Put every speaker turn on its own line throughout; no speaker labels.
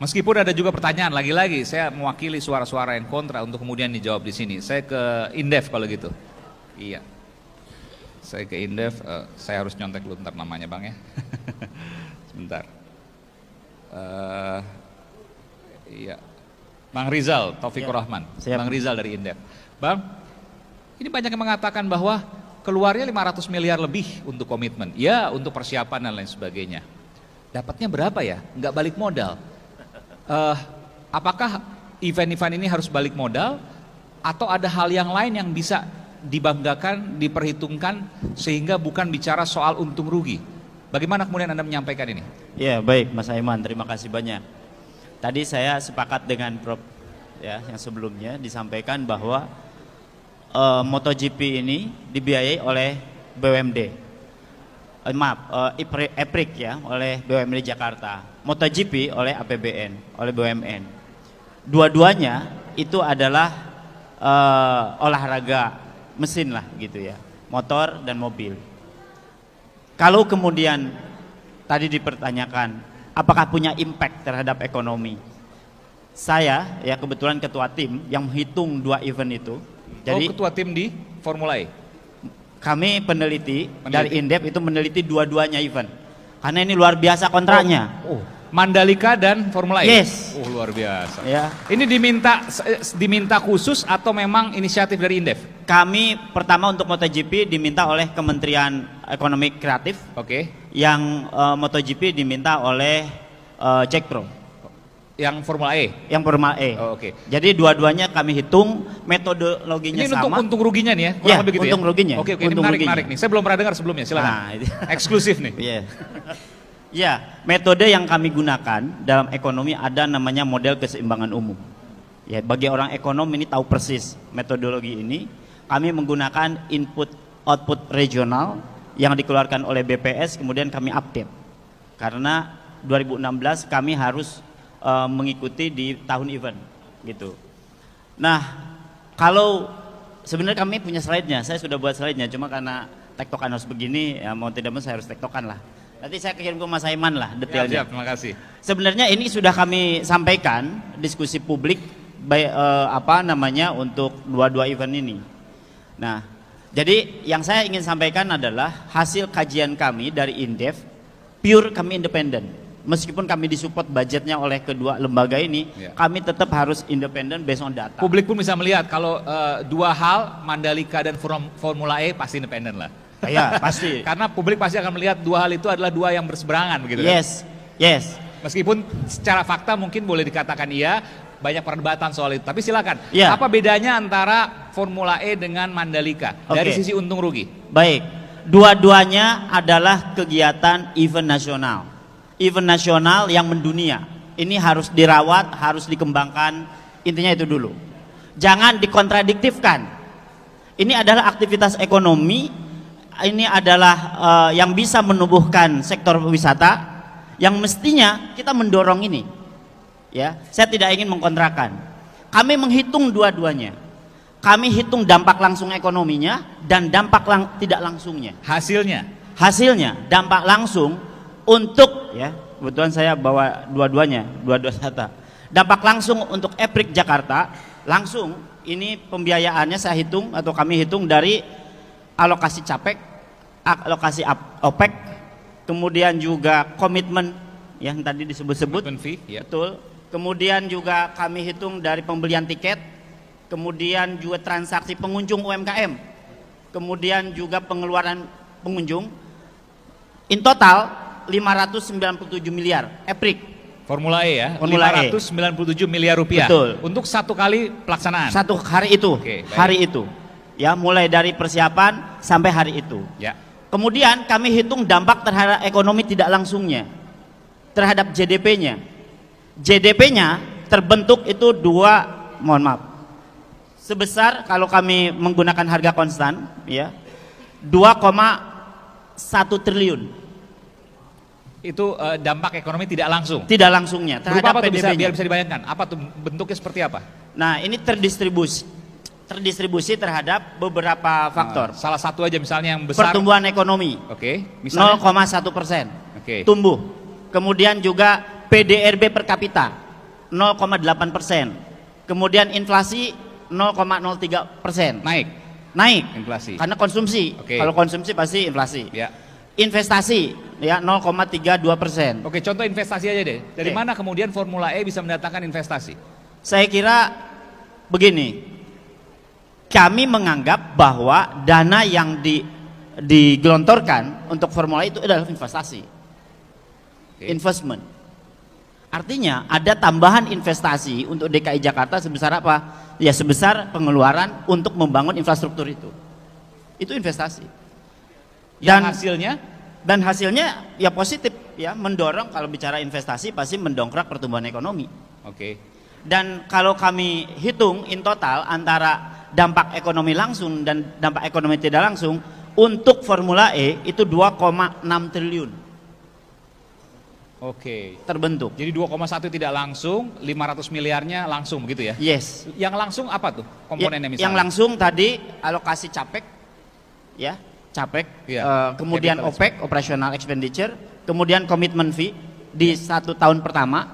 Meskipun ada juga pertanyaan, lagi-lagi saya mewakili suara-suara yang kontra untuk kemudian dijawab di sini. Saya ke Indef kalau gitu. Iya. Saya ke Indef, saya harus nyontek dulu ntar namanya Bang ya. Sebentar. Iya. Bang Rizal, Taufikur Rahman. Bang Rizal dari Indef. Bang, ini banyak yang mengatakan bahwa keluarnya 500 miliar lebih untuk komitmen. Ya, untuk persiapan dan lain sebagainya. Dapatnya berapa ya? Nggak balik modal. Apakah event-event ini harus balik modal atau ada hal yang lain yang bisa dibanggakan, diperhitungkan sehingga bukan bicara soal untung rugi? Bagaimana kemudian Anda menyampaikan ini?
Ya, baik Mas Aiman, terima kasih banyak. Tadi saya sepakat dengan Prof ya yang sebelumnya disampaikan bahwa MotoGP ini dibiayai oleh BUMD. EPRIK ya, oleh BUMD Jakarta. MotoGP oleh APBN, oleh BUMN. Dua-duanya itu adalah olahraga mesin lah gitu ya, motor dan mobil. Kalau kemudian tadi dipertanyakan apakah punya impact terhadap ekonomi, saya ya kebetulan ketua tim yang menghitung dua event itu. Jadi
ketua tim di Formula E?
Kami peneliti dari Indef itu meneliti dua-duanya event. Karena ini luar biasa kontraknya.
Mandalika dan Formula E?
Yes.
Luar biasa.
Ya.
Ini diminta khusus atau memang inisiatif dari Indef?
Kami pertama untuk MotoGP diminta oleh Kementerian Ekonomi Kreatif.
Oke.
Yang MotoGP diminta oleh Jack Pro.
Yang Formula E?
Yang Formula E.
Oke.
Jadi dua-duanya kami hitung, metodologinya
ini
sama.
Ini untung ruginya nih ya? Kurang lebih gitu
untung ruginya.
Oke, ini menarik nih. Saya belum pernah dengar sebelumnya, silakan. Eksklusif nih.
Iya. Ya, metode yang kami gunakan dalam ekonomi ada namanya model keseimbangan umum. Ya, bagi orang ekonom ini tahu persis metodologi ini. Kami menggunakan input output regional yang dikeluarkan oleh BPS, kemudian kami update. Karena 2016 kami harus mengikuti di tahun event gitu. Nah, kalau sebenarnya kami punya slide-nya, saya sudah buat slide-nya, cuma karena tektokan harus begini, ya mau tidak mau saya harus tektokan lah. Nanti saya kirim ke Mas Aiman lah detailnya.
Siap, terima kasih.
Sebenarnya ini sudah kami sampaikan diskusi publik untuk dua-dua event ini. Nah, jadi yang saya ingin sampaikan adalah hasil kajian kami dari Indef, pure kami independen. Meskipun kami disupport budgetnya oleh kedua lembaga ini, kami tetap harus independen based on data.
Publik pun bisa melihat kalau dua hal, Mandalika dan Formula E pasti independen lah.
Ya, pasti.
Karena publik pasti akan melihat dua hal itu adalah dua yang berseberangan begitu.
Yes, yes.
Meskipun secara fakta mungkin boleh dikatakan iya, banyak perdebatan soal itu. Tapi silakan, apa bedanya antara Formula E dengan Mandalika dari sisi untung rugi?
Baik, dua-duanya adalah kegiatan event nasional. Event nasional yang mendunia. Ini harus dirawat, harus dikembangkan, intinya itu dulu. Jangan dikontradiktifkan. Ini adalah aktivitas ekonomi, ini adalah yang bisa menumbuhkan sektor wisata, yang mestinya kita mendorong ini. Ya, saya tidak ingin mengkontrakan. Kami menghitung dua-duanya. Kami hitung dampak langsung ekonominya dan dampak tidak langsungnya. Hasilnya dampak langsung untuk ya, kebetulan saya bawa dua-duanya, dua-dua data. Dampak langsung untuk EPRIK Jakarta, langsung ini pembiayaannya saya hitung atau kami hitung dari alokasi CAPEK, alokasi OPEC, kemudian juga komitmen yang tadi disebut-sebut, betul. Kemudian juga kami hitung dari pembelian tiket, kemudian juga transaksi pengunjung UMKM, kemudian juga pengeluaran pengunjung. In total 597 miliar EPRIK.
Formula E ya,
Formula
597 miliar rupiah.
Betul.
Untuk satu kali pelaksanaan.
Satu hari itu. Hari itu. Ya, mulai dari persiapan sampai hari itu.
Ya.
Kemudian kami hitung dampak terhadap ekonomi tidak langsungnya. Terhadap GDP-nya. GDP-nya terbentuk itu sebesar kalau kami menggunakan harga konstan ya 2,1 triliun.
Itu dampak ekonomi tidak langsung.
Tidak langsungnya terhadap PDB-nya.
Biar bisa dibayangkan. Apa tuh bentuknya seperti apa?
Nah, ini terdistribusi terhadap beberapa faktor.
Salah satu aja misalnya yang besar.
Pertumbuhan ekonomi.
Misalnya
0,1%. Tumbuh. Kemudian juga PDRB per kapita 0,8%. Kemudian inflasi 0,03%. Naik
inflasi.
karena konsumsi.
Oke.
Kalau konsumsi pasti inflasi.
Ya.
Investasi ya 0,32%.
Oke, contoh investasi aja deh. Dari
Oke.
mana kemudian Formula E bisa mendatangkan investasi?
Saya kira begini, kami menganggap bahwa dana yang digelontorkan untuk Formula E itu adalah investasi,
Oke.
investment. Artinya ada tambahan investasi untuk DKI Jakarta sebesar apa? Ya sebesar pengeluaran untuk membangun infrastruktur itu. Itu investasi. Dan hasilnya ya positif ya, mendorong, kalau bicara investasi pasti mendongkrak pertumbuhan ekonomi.
Oke.
Dan kalau kami hitung in total antara dampak ekonomi langsung dan dampak ekonomi tidak langsung untuk Formula E itu 2,6 triliun
Oke.
terbentuk.
Jadi 2,1 tidak langsung, 500 miliarnya langsung begitu ya?
Yes.
Yang langsung apa tuh komponennya misalnya?
Yang langsung tadi alokasi capek, ya capek,
Iya,
kemudian
capital
OPEX, operational expenditure, kemudian commitment fee di 1 tahun pertama,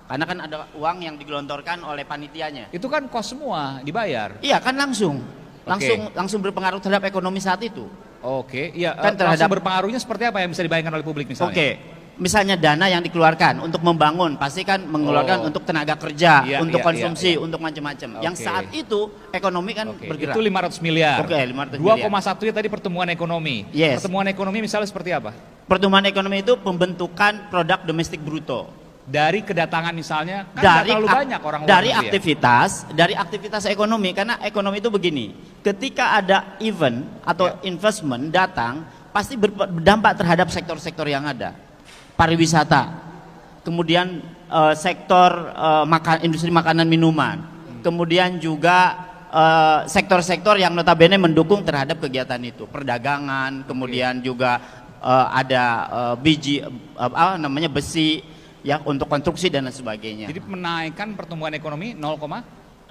karena kan ada uang yang digelontorkan oleh panitianya.
Itu kan kos semua dibayar.
Iya kan langsung
Oke.
langsung berpengaruh terhadap ekonomi saat itu.
Oke, iya.
Kan
Langsung
terhadap-
berpengaruhnya seperti apa yang bisa dibayangkan oleh publik misalnya?
Oke, misalnya dana yang dikeluarkan untuk membangun, pasti kan mengeluarkan
Oh.
untuk tenaga kerja,
Iya,
untuk
iya,
konsumsi,
iya, iya.
untuk macam-macam.
Oke.
Yang saat itu ekonomi kan
Oke,
bergerak.
itu 500 miliar.
Oke, 500 miliar.
2,1 nya tadi pertumbuhan ekonomi.
Yes.
Pertumbuhan ekonomi misalnya seperti apa?
Pertumbuhan ekonomi itu pembentukan produk domestik bruto.
Dari kedatangan misalnya, kan nggak terlalu banyak orang luar
dari
negeri ya?
dari aktivitas ekonomi, karena ekonomi itu begini, ketika ada event atau
Ya.
investment datang pasti berdampak terhadap sektor-sektor yang ada, pariwisata, kemudian sektor industri makanan minuman, kemudian juga sektor-sektor yang notabene mendukung terhadap kegiatan itu, perdagangan, kemudian juga ada biji besi ya untuk konstruksi dan lain sebagainya.
Jadi menaikkan pertumbuhan ekonomi
0,1%.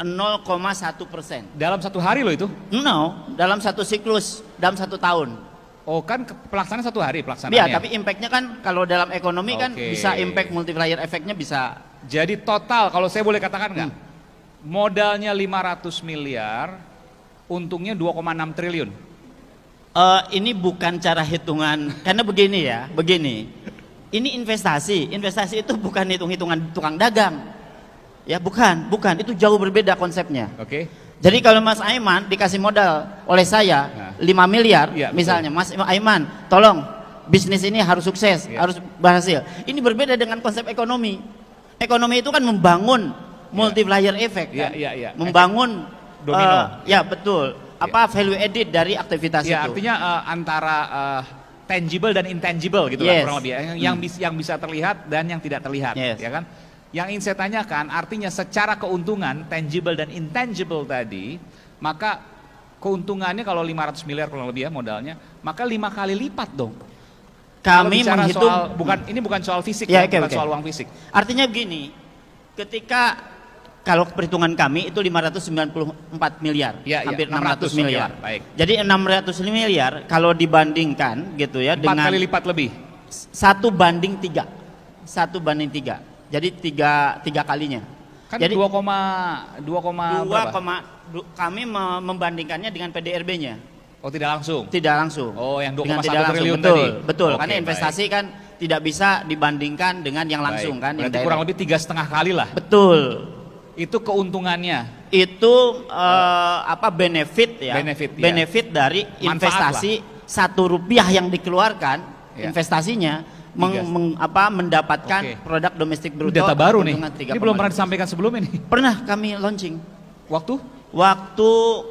dalam satu hari loh itu.
No, dalam satu siklus, dalam 1 tahun.
Oh kan pelaksanaan satu hari pelaksanaannya.
Iya, tapi impactnya kan kalau dalam ekonomi kan
Oke.
bisa impact multiplier efeknya bisa.
Jadi total kalau saya boleh katakan nggak, modalnya 500 miliar, untungnya 2,6 triliun.
Ini bukan cara hitungan, karena begini ya, begini. Ini investasi itu bukan hitung-hitungan tukang dagang. Ya bukan, itu jauh berbeda konsepnya.
Oke.
Jadi kalau Mas Aiman dikasih modal oleh saya
Nah.
5 miliar,
Iya,
misalnya Mas Aiman, tolong bisnis ini harus sukses,
Iya.
harus berhasil. Ini berbeda dengan konsep ekonomi. Ekonomi itu kan membangun multiplier effect, kan?
Iya.
Membangun
Domino.
ya betul. Apa value added dari aktivitas
Ya
itu?
artinya antara tangible dan intangible gitu lah
Yes.
kurang lebih ya. Yang bisa terlihat dan yang tidak terlihat,
Yes.
ya kan? Yang ingin saya tanyakan, artinya secara keuntungan tangible dan intangible tadi, maka keuntungannya kalau 500 miliar kurang lebih ya modalnya, maka 5 kali lipat dong. Kalau
Kami
bicara
menghitung
soal, ini bukan soal fisik
Ya,
ya,
oke,
bukan
oke.
soal uang fisik.
Artinya begini, ketika kalau perhitungan kami itu 594 miliar,
Ya,
hampir
ya,
600
600
miliar.
miliar, baik.
Jadi 600 miliar kalau dibandingkan gitu ya
4
dengan
kali lipat lebih.
1 banding 3. 1 banding 3. Jadi 3 kalinya.
Kan
Jadi
2,
2,
berapa?
kami membandingkannya dengan PDRB-nya.
Oh tidak langsung.
Tidak langsung.
Oh, yang
Dengan
2,1
tidak langsung.
triliun
betul,
tadi.
Betul,
Oke,
karena
baik.
investasi kan tidak bisa dibandingkan dengan yang langsung
Baik.
kan. yang
Berarti
direct.
kurang lebih 3,5 kali lah.
Betul.
Itu keuntungannya.
Itu benefit ya,
Benefit, ya.
benefit dari
Manfaat
investasi Rp1 yang dikeluarkan
Ya.
investasinya
Tiga.
mendapatkan
Oke.
produk domestik bruto
Data baru nih.
keuntungan
Ini belum pernah
3,2.
disampaikan sebelum ini.
Pernah kami launching.
Waktu?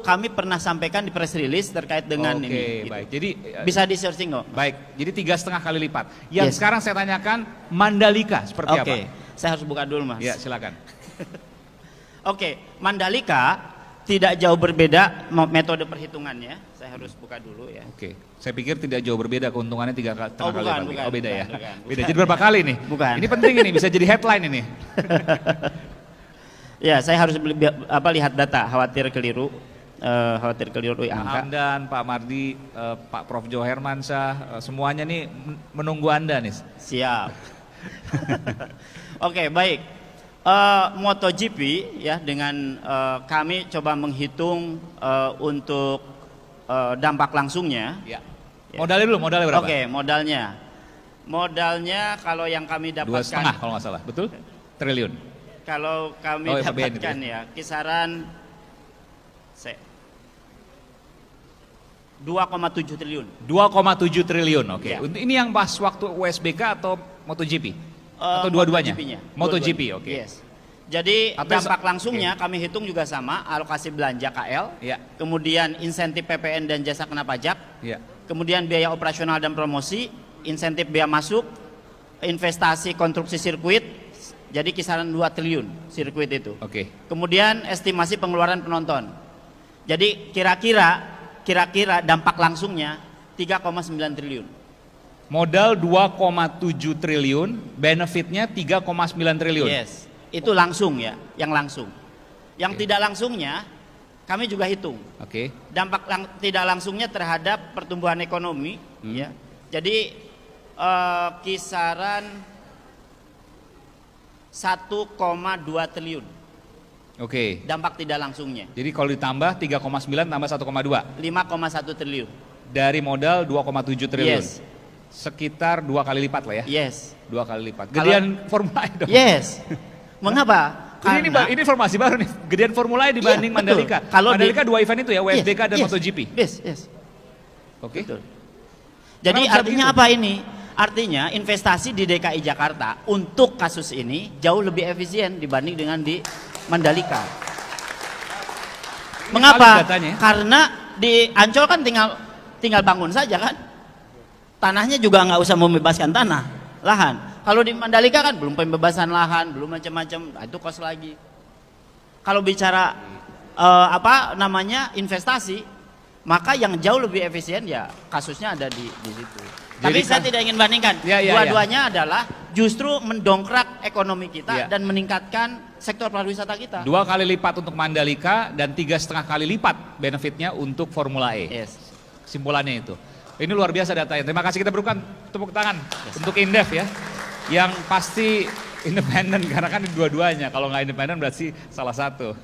Kami pernah sampaikan di press release terkait dengan
Oke,
ini.
baik. Jadi
Bisa di searching kok.
baik. Jadi 3,5 kali lipat. Yang
Yes.
sekarang saya tanyakan Mandalika seperti
Oke,
apa?
saya harus buka dulu mas.
Ya, silakan.
Oke, Mandalika tidak jauh berbeda metode perhitungannya. Saya harus buka dulu ya.
Oke. Saya pikir tidak jauh berbeda keuntungannya 3,5 kali
bukan,
lipat.
bukan,
Oh, beda
bukan,
ya.
bukan,
Beda.
bukan.
Jadi berapa kali nih?
Bukan.
Ini penting ini bisa jadi headline ini.
Ya, saya harus lihat data, khawatir keliru
Pak
angka.
Hamdan, Pak Mardi, Pak Prof. Jo Hermansyah, semuanya nih menunggu Anda nih.
Siap. Oke, baik. MotoGP ya, dengan kami coba menghitung untuk dampak langsungnya.
Ya. Modalnya dulu, modalnya berapa?
Oke, modalnya kalau yang kami dapatkan
2,5 kalau nggak salah, betul? Triliun.
Kalau kami
Oh, ya,
dapatkan
itu
ya kisaran 2,7 triliun.
2,7 triliun, oke.
Ya.
Ini yang pas waktu USBK atau MotoGP? Atau dua-duanya? MotoGP, oke.
Yes. Jadi
Atau
dampak langsungnya kami hitung juga sama, alokasi belanja KL,
Ya.
kemudian insentif PPN dan jasa kena pajak,
Ya.
kemudian biaya operasional dan promosi, insentif biaya masuk, investasi konstruksi sirkuit, jadi kisaran 2 triliun sirkuit itu.
Oke.
Kemudian estimasi pengeluaran penonton. Jadi kira-kira dampak langsungnya 3,9 triliun.
Modal 2,7 triliun, benefitnya 3,9 triliun.
Yes, itu langsung ya, yang langsung. Yang
Oke.
tidak langsungnya kami juga hitung.
Oke.
Dampak tidak langsungnya terhadap pertumbuhan ekonomi ya. Jadi kisaran 1,2 triliun
Oke.
dampak tidak langsungnya.
Jadi kalau ditambah 3,9 tambah 1,2
5,1 triliun.
dari modal 2,7 triliun.
Yes.
Sekitar 2 kali lipat lah ya.
Yes.
2 kali lipat.
Kalau-
Gedean Formula E dong.
Yes. Mengapa?
Ini informasi baru nih. Gedean Formula E dibanding
Iya, betul.
Mandalika.
Kalau
Mandalika dua event itu ya, WSBK
Yes,
dan
yes,
MotoGP.
Yes.
Oke.
Betul. Jadi
Kenapa bisa
artinya
begitu?
apa ini? Artinya investasi di DKI Jakarta untuk kasus ini jauh lebih efisien dibanding dengan di Mandalika.
Ini
Mengapa?
valid datanya ya?
Karena di Ancol kan tinggal bangun saja kan. Tanahnya juga nggak usah membebaskan tanah, lahan. Kalau di Mandalika kan belum pembebasan lahan, belum macam-macam, itu kos lagi. Kalau bicara investasi, maka yang jauh lebih efisien ya kasusnya ada di situ. Tapi
Jadi
saya
kan-
tidak ingin bandingkan.
Ya, ya,
Dua-duanya adalah justru mendongkrak ekonomi kita
Ya.
dan meningkatkan sektor pariwisata kita.
2 kali lipat untuk Mandalika dan 3,5 kali lipat benefitnya untuk Formula E.
Yes.
Kesimpulannya itu. Ini luar biasa datanya. Terima kasih, kita berikan tepuk tangan untuk Indef ya. Yang pasti independen karena kan dua-duanya. Kalau nggak independen berarti salah satu.